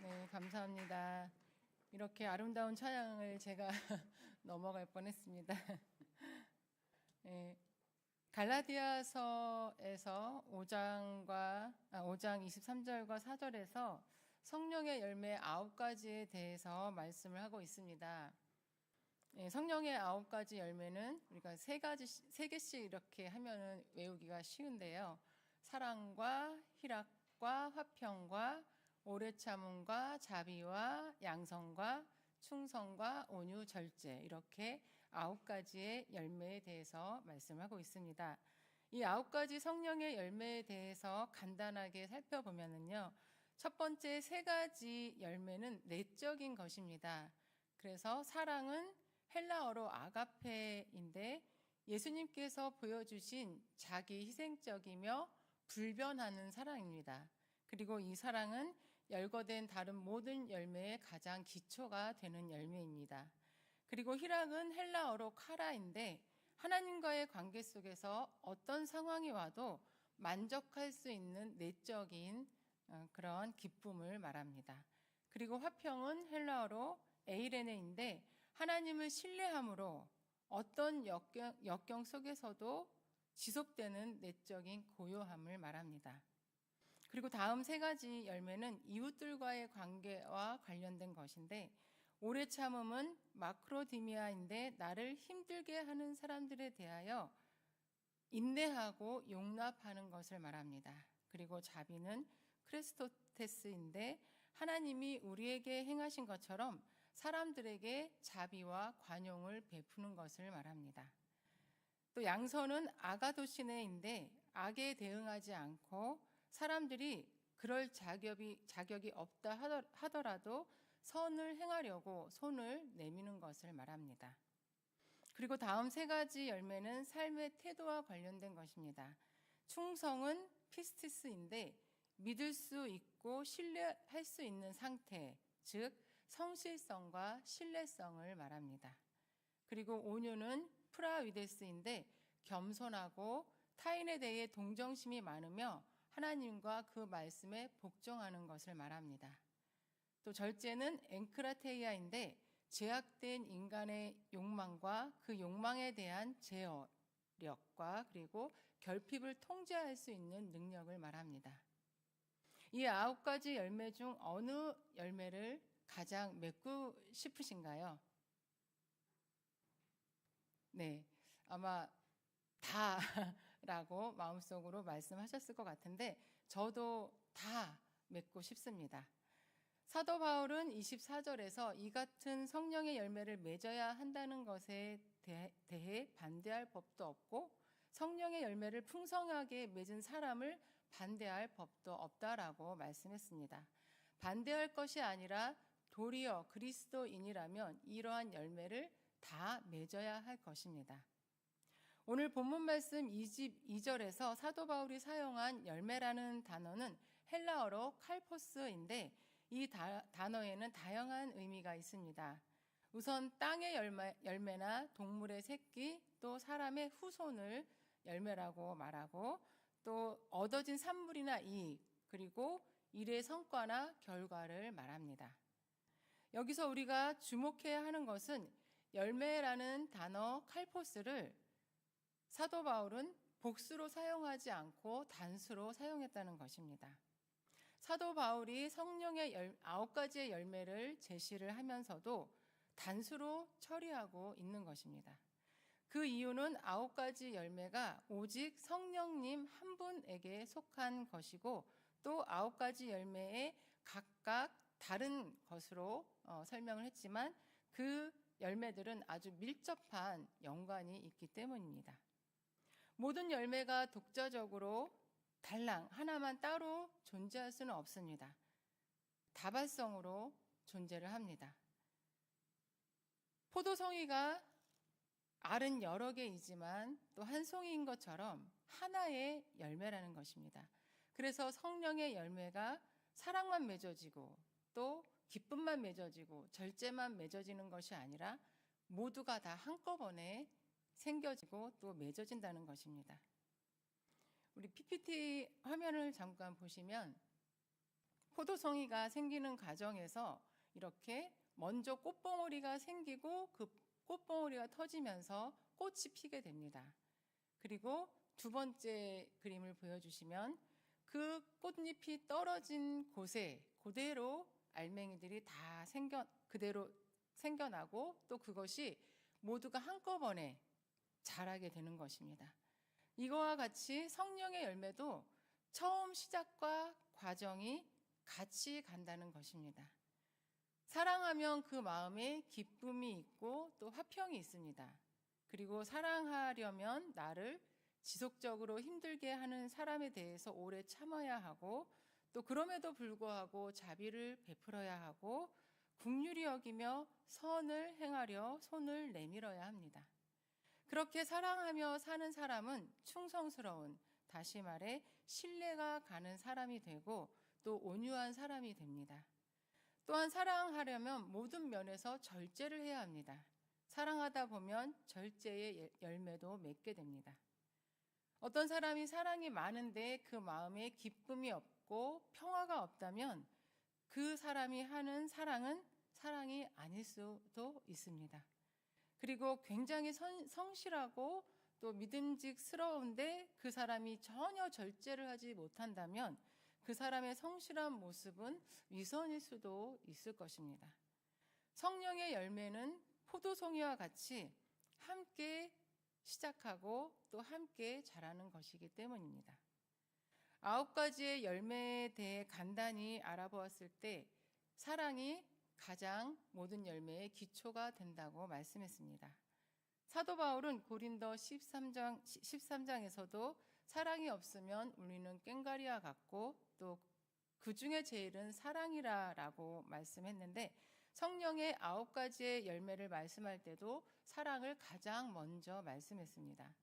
네, 감사합니다. 이렇게 아름다운 찬양을 제가 넘어갈 뻔했습니다. 네, 갈라디아서에서 5장 23절과 4절에서 성령의 열매 9가지에 대해서 말씀을 하고 있습니다. 성령의 9가지 열매는 우리가 세 개씩 이렇게 하면은 외우기가 쉬운데요. 사랑과 희락과 화평과 오래 참음과 자비와 양선과 충성과 온유 절제, 이렇게 9가지의 열매에 대해서 말씀하고 있습니다. 이 9가지 성령의 열매에 대해서 간단하게 살펴보면은요, 첫 번째 3가지 열매는 내적인 것입니다. 그래서 사랑은 헬라어로 아가페인데 예수님께서 보여주신 자기 희생적이며 불변하는 사랑입니다. 그리고 이 사랑은 열거된 다른 모든 열매의 가장 기초가 되는 열매입니다. 그리고 희락은 헬라어로 카라인데 하나님과의 관계 속에서 어떤 상황이 와도 만족할 수 있는 내적인 그런 기쁨을 말합니다. 그리고 화평은 헬라어로 에이레네인데 하나님을 신뢰함으로 어떤 역경 속에서도 지속되는 내적인 고요함을 말합니다. 그리고 다음 3가지 열매는 이웃들과의 관계와 관련된 것인데 오래 참음은 마크로디미아인데 나를 힘들게 하는 사람들에 대하여 인내하고 용납하는 것을 말합니다. 그리고 자비는 크리스토테스인데 하나님이 우리에게 행하신 것처럼 사람들에게 자비와 관용을 베푸는 것을 말합니다. 또 양선은 아가도시네인데 악에 대응하지 않고 사람들이 그럴 자격이 없다 하더라도 선을 행하려고 손을 내미는 것을 말합니다. 그리고 다음 3가지 열매는 삶의 태도와 관련된 것입니다. 충성은 피스티스인데 믿을 수 있고 신뢰할 수 있는 상태, 즉 성실성과 신뢰성을 말합니다. 그리고 온유는 프라위데스인데 겸손하고 타인에 대해 동정심이 많으며 하나님과 그 말씀에 복종하는 것을 말합니다. 또 절제는 앵크라테이아인데 제약된 인간의 욕망과 그 욕망에 대한 제어력과 그리고 결핍을 통제할 수 있는 능력을 말합니다. 이 9가지 열매 중 어느 열매를 가장 맺고 싶으신가요? 네, 아마 다라고 마음속으로 말씀하셨을 것 같은데 저도 다 맺고 싶습니다. 사도 바울은 24절에서 이 같은 성령의 열매를 맺어야 한다는 것에 대해 반대할 법도 없고 성령의 열매를 풍성하게 맺은 사람을 반대할 법도 없다라고 말씀했습니다. 반대할 것이 아니라 도리어 그리스도인이라면 이러한 열매를 다 맺어야 할 것입니다. 오늘 본문 말씀 2절에서 사도 바울이 사용한 열매라는 단어는 헬라어로 칼포스인데 이 단어에는 다양한 의미가 있습니다. 우선 땅의 열매나 동물의 새끼, 또 사람의 후손을 열매라고 말하고 또 얻어진 산물이나 이익, 그리고 일의 성과나 결과를 말합니다. 여기서 우리가 주목해야 하는 것은 열매라는 단어 칼포스를 사도 바울은 복수로 사용하지 않고 단수로 사용했다는 것입니다. 사도 바울이 성령의 9가지의 열매를 제시를 하면서도 단수로 처리하고 있는 것입니다. 그 이유는 9가지 열매가 오직 성령님 한 분에게 속한 것이고 또 9가지 열매에 각각 다른 것으로 설명을 했지만 그 열매들은 아주 밀접한 연관이 있기 때문입니다. 모든 열매가 독자적으로 달랑 하나만 따로 존재할 수는 없습니다. 다발성으로 존재를 합니다. 포도송이가 알은 여러 개이지만 또 한 송이인 것처럼 하나의 열매라는 것입니다. 그래서 성령의 열매가 사랑만 맺어지고 또 기쁨만 맺어지고 절제만 맺어지는 것이 아니라 모두가 다 한꺼번에 생겨지고 또 맺어진다는 것입니다. 우리 PPT 화면을 잠깐 보시면 포도송이가 생기는 과정에서 이렇게 먼저 꽃봉오리가 생기고 그 꽃봉오리가 터지면서 꽃이 피게 됩니다. 그리고 두 번째 그림을 보여주시면 그 꽃잎이 떨어진 곳에 그대로 알맹이들이 다 그대로 생겨나고 또 그것이 모두가 한꺼번에 자라게 되는 것입니다. 이거와 같이 성령의 열매도 처음 시작과 과정이 같이 간다는 것입니다. 사랑하면 그 마음에 기쁨이 있고 또 화평이 있습니다. 그리고 사랑하려면 나를 지속적으로 힘들게 하는 사람에 대해서 오래 참아야 하고 또 그럼에도 불구하고 자비를 베풀어야 하고 긍휼히 여기며 선을 행하려 손을 내밀어야 합니다. 그렇게 사랑하며 사는 사람은 충성스러운, 다시 말해 신뢰가 가는 사람이 되고 또 온유한 사람이 됩니다. 또한 사랑하려면 모든 면에서 절제를 해야 합니다. 사랑하다 보면 절제의 열매도 맺게 됩니다. 어떤 사람이 사랑이 많은데 그 마음에 기쁨이 없고 평화가 없다면 그 사람이 하는 사랑은 사랑이 아닐 수도 있습니다. 그리고 굉장히 성실하고 또 믿음직스러운데 그 사람이 전혀 절제를 하지 못한다면 그 사람의 성실한 모습은 위선일 수도 있을 것입니다. 성령의 열매는 포도송이와 같이 함께 시작하고 또 함께 자라는 것이기 때문입니다. 9가지의 열매에 대해 간단히 알아보았을 때 사랑이 가장 모든 열매의 기초가 된다고 말씀했습니다. 사도 바울은 고린도 13장에서도 사랑이 없으면 우리는 꽹과리와 같고 또 그 중에 제일은 사랑이라고 말씀했는데 성령의 9가지의 열매를 말씀할 때도 사랑을 가장 먼저 말씀했습니다.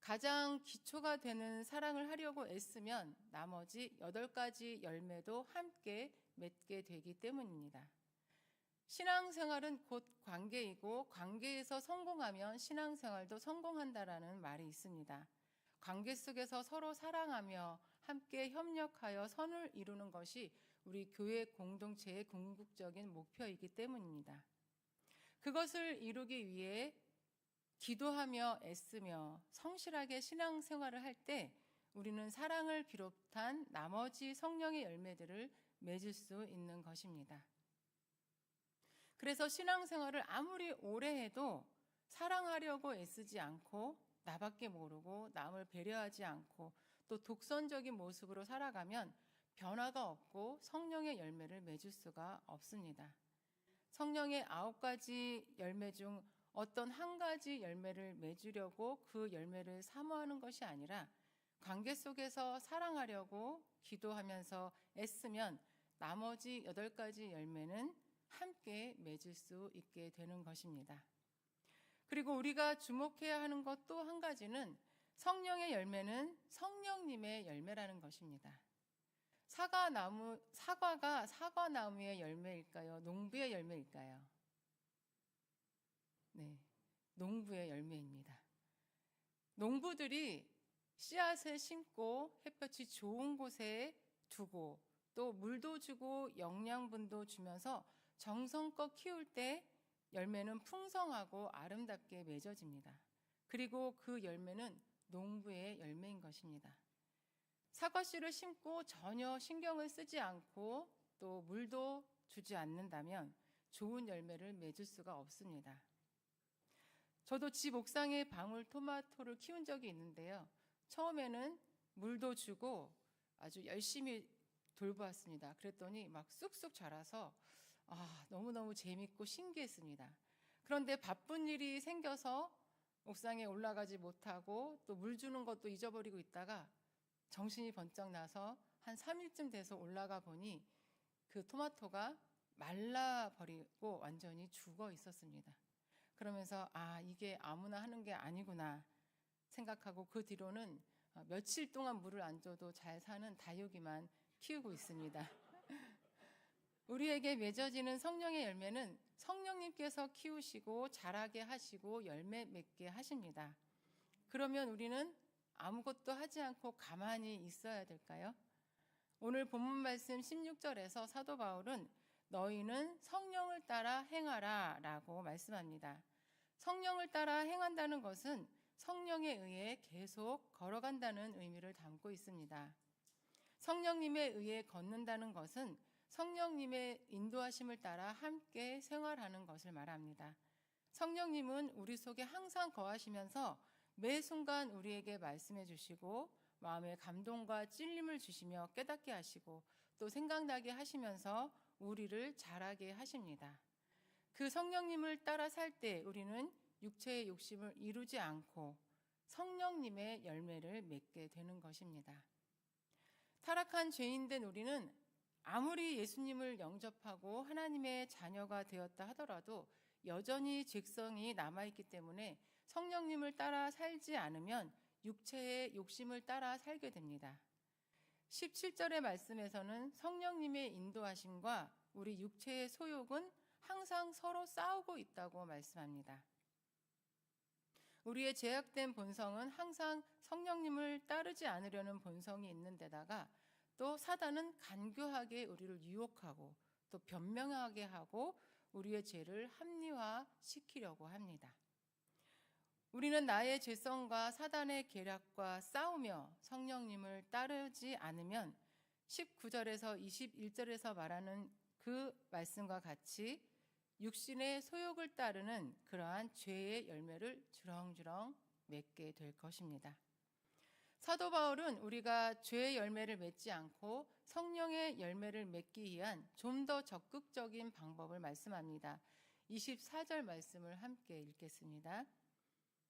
가장 기초가 되는 사랑을 하려고 애쓰면 나머지 8가지 열매도 함께 맺게 되기 때문입니다. 신앙생활은 곧 관계이고 관계에서 성공하면 신앙생활도 성공한다라는 말이 있습니다. 관계 속에서 서로 사랑하며 함께 협력하여 선을 이루는 것이 우리 교회 공동체의 궁극적인 목표이기 때문입니다. 그것을 이루기 위해 기도하며 애쓰며 성실하게 신앙생활을 할 때 우리는 사랑을 비롯한 나머지 성령의 열매들을 맺을 수 있는 것입니다. 그래서 신앙생활을 아무리 오래 해도 사랑하려고 애쓰지 않고 나밖에 모르고 남을 배려하지 않고 또 독선적인 모습으로 살아가면 변화가 없고 성령의 열매를 맺을 수가 없습니다. 성령의 9가지 열매 중 어떤 한 가지 열매를 맺으려고 그 열매를 사모하는 것이 아니라 관계 속에서 사랑하려고 기도하면서 애쓰면 나머지 8가지 열매는 함께 맺을 수 있게 되는 것입니다. 그리고 우리가 주목해야 하는 것 또 한 가지는 성령의 열매는 성령님의 열매라는 것입니다. 사과가 사과나무의 열매일까요? 농부의 열매일까요? 네, 농부의 열매입니다. 농부들이 씨앗을 심고 햇볕이 좋은 곳에 두고 또 물도 주고 영양분도 주면서 정성껏 키울 때 열매는 풍성하고 아름답게 맺어집니다. 그리고 그 열매는 농부의 열매인 것입니다. 사과씨를 심고 전혀 신경을 쓰지 않고 또 물도 주지 않는다면 좋은 열매를 맺을 수가 없습니다. 저도 집 옥상에 방울토마토를 키운 적이 있는데요. 처음에는 물도 주고 아주 열심히 돌보았습니다. 그랬더니 막 쑥쑥 자라서 너무너무 재밌고 신기했습니다. 그런데 바쁜 일이 생겨서 옥상에 올라가지 못하고 또 물 주는 것도 잊어버리고 있다가 정신이 번쩍 나서 한 3일쯤 돼서 올라가 보니 그 토마토가 말라버리고 완전히 죽어 있었습니다. 그러면서 이게 아무나 하는 게 아니구나 생각하고 그 뒤로는 며칠 동안 물을 안 줘도 잘 사는 다육이만 키우고 있습니다. 우리에게 맺어지는 성령의 열매는 성령님께서 키우시고 자라게 하시고 열매 맺게 하십니다. 그러면 우리는 아무것도 하지 않고 가만히 있어야 될까요? 오늘 본문 말씀 16절에서 사도 바울은 너희는 성령을 따라 행하라 라고 말씀합니다. 성령을 따라 행한다는 것은 성령에 의해 계속 걸어간다는 의미를 담고 있습니다. 성령님에 의해 걷는다는 것은 성령님의 인도하심을 따라 함께 생활하는 것을 말합니다. 성령님은 우리 속에 항상 거하시면서 매 순간 우리에게 말씀해 주시고 마음의 감동과 찔림을 주시며 깨닫게 하시고 또 생각나게 하시면서 우리를 자라게 하십니다. 그 성령님을 따라 살 때 우리는 육체의 욕심을 이루지 않고 성령님의 열매를 맺게 되는 것입니다. 타락한 죄인된 우리는 아무리 예수님을 영접하고 하나님의 자녀가 되었다 하더라도 여전히 죄성이 남아있기 때문에 성령님을 따라 살지 않으면 육체의 욕심을 따라 살게 됩니다. 17절의 말씀에서는 성령님의 인도하심과 우리 육체의 소욕은 항상 서로 싸우고 있다고 말씀합니다. 우리의 죄악된 본성은 항상 성령님을 따르지 않으려는 본성이 있는 데다가 또 사단은 간교하게 우리를 유혹하고 또 변명하게 하고 우리의 죄를 합리화시키려고 합니다. 우리는 나의 죄성과 사단의 계략과 싸우며 성령님을 따르지 않으면 19절에서 21절에서 말하는 그 말씀과 같이 육신의 소욕을 따르는 그러한 죄의 열매를 주렁주렁 맺게 될 것입니다. 사도 바울은 우리가 죄의 열매를 맺지 않고 성령의 열매를 맺기 위한 좀 더 적극적인 방법을 말씀합니다. 24절 말씀을 함께 읽겠습니다.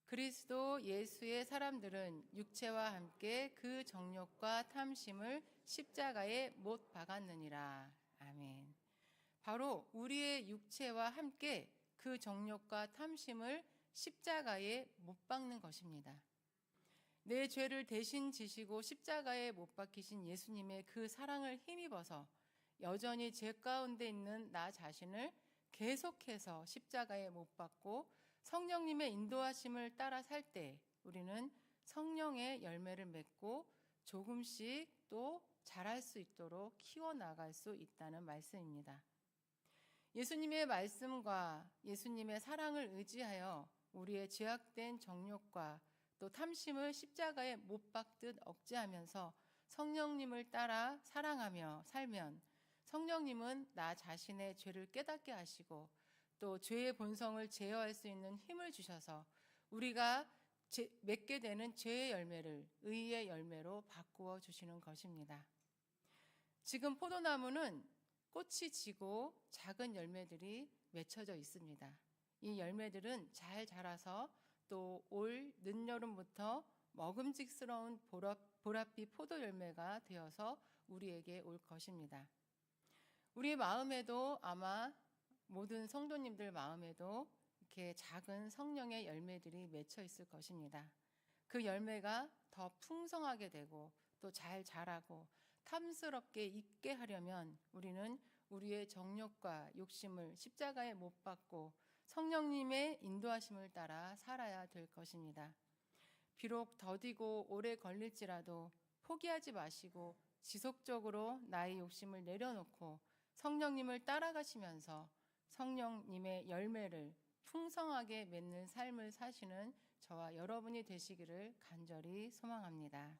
그리스도 예수의 사람들은 육체와 함께 그 정욕과 탐심을 십자가에 못 박았느니라. 아멘. 바로 우리의 육체와 함께 그 정욕과 탐심을 십자가에 못 박는 것입니다. 내 죄를 대신 지시고 십자가에 못 박히신 예수님의 그 사랑을 힘입어서 여전히 죄 가운데 있는 나 자신을 계속해서 십자가에 못 박고 성령님의 인도하심을 따라 살 때 우리는 성령의 열매를 맺고 조금씩 또 자랄 수 있도록 키워나갈 수 있다는 말씀입니다. 예수님의 말씀과 예수님의 사랑을 의지하여 우리의 죄악된 정욕과 또 탐심을 십자가에 못 박듯 억제하면서 성령님을 따라 사랑하며 살면 성령님은 나 자신의 죄를 깨닫게 하시고 또 죄의 본성을 제어할 수 있는 힘을 주셔서 우리가 맺게 되는 죄의 열매를 의의 열매로 바꾸어 주시는 것입니다. 지금 포도나무는 꽃이 지고 작은 열매들이 맺혀져 있습니다. 이 열매들은 잘 자라서 또 올 늦여름부터 먹음직스러운 보랏빛 포도 열매가 되어서 우리에게 올 것입니다. 우리 마음에도 아마 모든 성도님들 마음에도 이렇게 작은 성령의 열매들이 맺혀 있을 것입니다. 그 열매가 더 풍성하게 되고 또 잘 자라고 탐스럽게 있게 하려면 우리는 우리의 정욕과 욕심을 십자가에 못 박고 성령님의 인도하심을 따라 살아야 될 것입니다. 비록 더디고 오래 걸릴지라도 포기하지 마시고 지속적으로 나의 욕심을 내려놓고 성령님을 따라가시면서 성령님의 열매를 풍성하게 맺는 삶을 사시는 저와 여러분이 되시기를 간절히 소망합니다.